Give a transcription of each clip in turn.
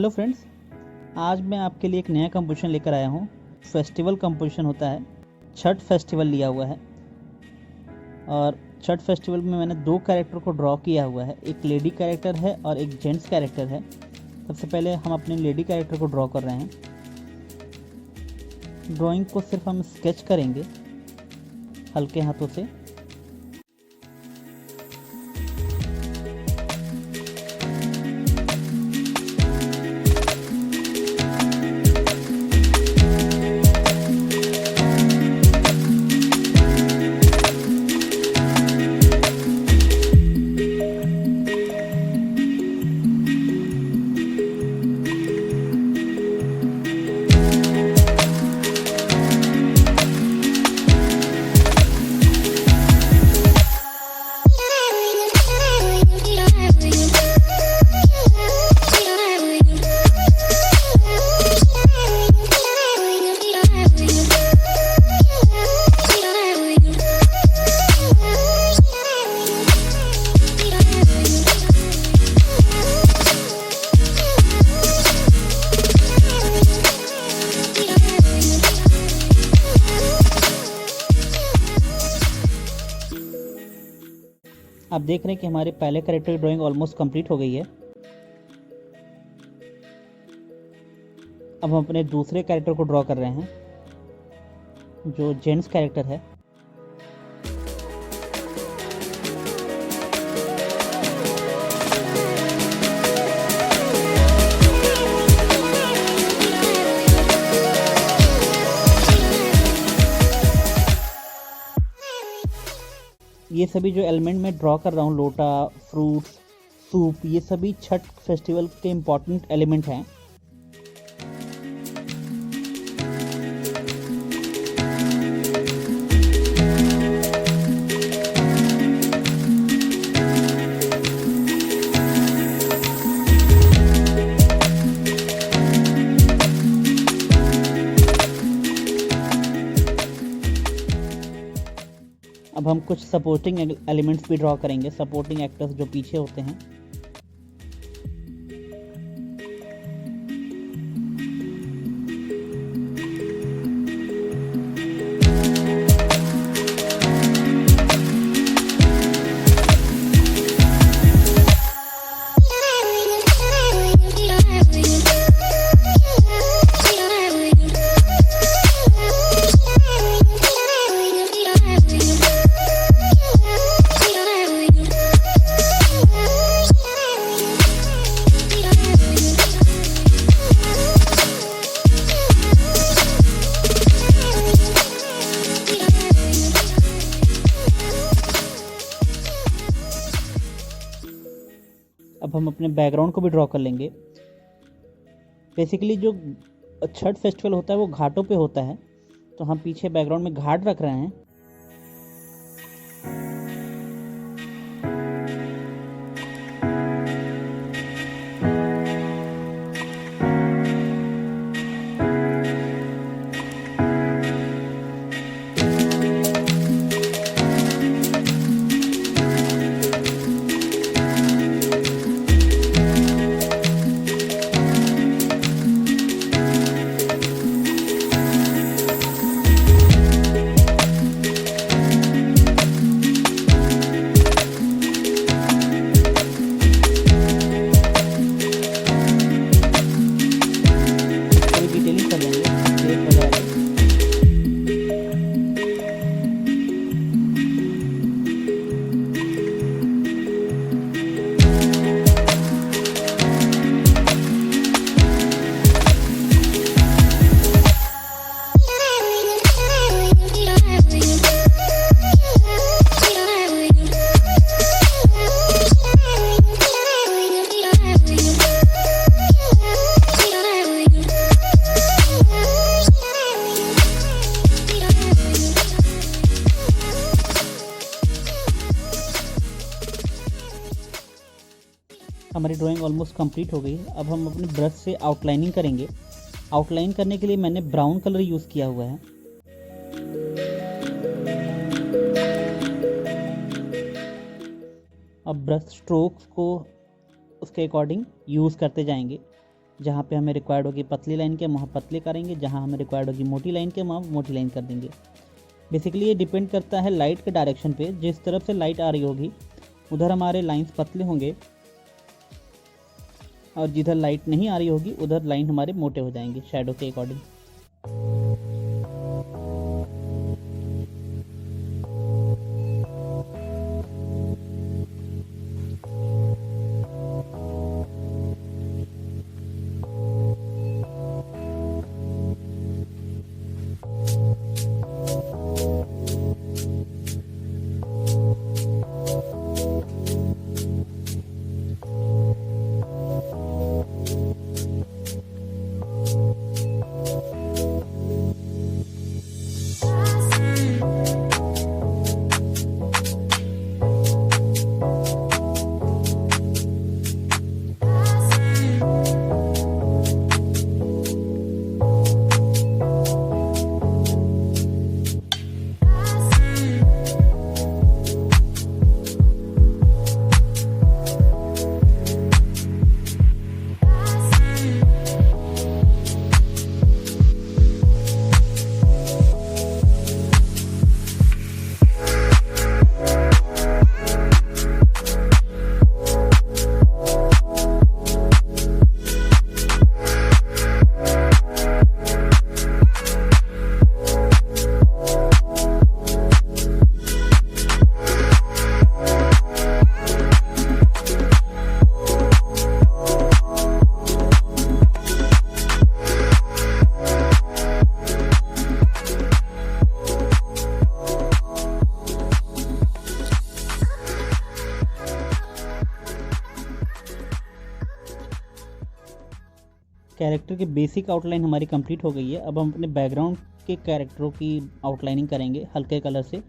Hello friends, आज मैं आपके लिए एक नया कंपोजिशन लेकर आया हूँ। फेस्टिवल कंपोजिशन होता है, छठ फेस्टिवल लिया हुआ है। और छठ फेस्टिवल में मैंने दो कैरेक्टर को ड्रॉ किया हुआ है, एक लेडी कैरेक्टर है और एक जेंट्स कैरेक्टर है। सबसे पहले हम अपने लेडी कैरेक्टर को ड्रॉ कर रहे हैं। ड्राइंग को सिर्फ हम स्केच करेंगे हल्के हाथों से। आप देख रहे हैं कि हमारे पहले कैरेक्टर की ड्राइंग ऑलमोस्ट कंप्लीट हो गई है। अब हम अपने दूसरे कैरेक्टर को ड्रॉ कर रहे हैं, जो जेंट्स कैरेक्टर है। ये सभी जो एलिमेंट मैं ड्रॉ कर रहा हूँ, लोटा, फ्रूट्स, सूप, ये सभी छठ फेस्टिवल के इम्पॉर्टेंट एलिमेंट हैं। अब हम कुछ सपोर्टिंग एलिमेंट्स भी ड्रॉ करेंगे, सपोर्टिंग एक्टर्स जो पीछे होते हैं। अब हम अपने बैकग्राउंड को भी ड्रॉ कर लेंगे। बेसिकली जो छठ फेस्टिवल होता है वो घाटों पे होता है, तो हम पीछे बैकग्राउंड में घाट रख रहे हैं। हमारी ड्राइंग ऑलमोस्ट कंप्लीट हो गई है। अब हम अपने ब्रश से आउटलाइनिंग करेंगे। आउटलाइन करने के लिए मैंने ब्राउन कलर यूज़ किया हुआ है। अब ब्रश स्ट्रोक्स को उसके अकॉर्डिंग यूज़ करते जाएंगे। जहाँ पे हमें रिक्वायर्ड होगी पतली लाइन के वहाँ पतली करेंगे, जहाँ हमें रिक्वायर्ड होगी मोटी लाइन के वहाँ मोटी लाइन कर देंगे। बेसिकली ये डिपेंड करता है लाइट के डायरेक्शन पे। जिस तरफ से लाइट आ रही होगी उधर हमारे लाइंस पतले होंगे, और जिधर लाइट नहीं आ रही होगी उधर लाइन हमारे मोटे हो जाएंगे शैडो के अकॉर्डिंग। कैरेक्टर की बेसिक आउटलाइन हमारी कंप्लीट हो गई है। अब हम अपने बैकग्राउंड के कैरेक्टरों की आउटलाइनिंग करेंगे हल्के कलर से।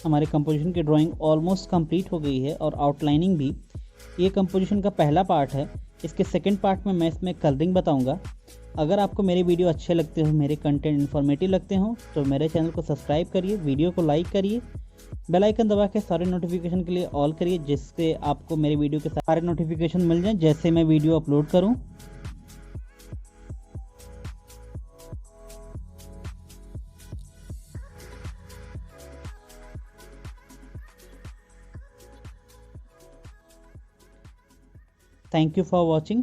हमारे कंपोजिशन की ड्राइंग ऑलमोस्ट कंप्लीट हो गई है और आउटलाइनिंग भी। ये कंपोजिशन का पहला पार्ट है। इसके सेकंड पार्ट में मैं इसमें कलरिंग बताऊंगा। अगर आपको मेरे वीडियो अच्छे लगते हो, मेरे कंटेंट इन्फॉर्मेटिव लगते हो, तो मेरे चैनल को सब्सक्राइब करिए, वीडियो को लाइक करिए, बेल आइकन दबा के सारे नोटिफिकेशन के लिए ऑल करिए, जिससे आपको मेरे वीडियो के सारे नोटिफिकेशन मिल जाएं जैसे मैं वीडियो अपलोड करूं। Thank you for watching.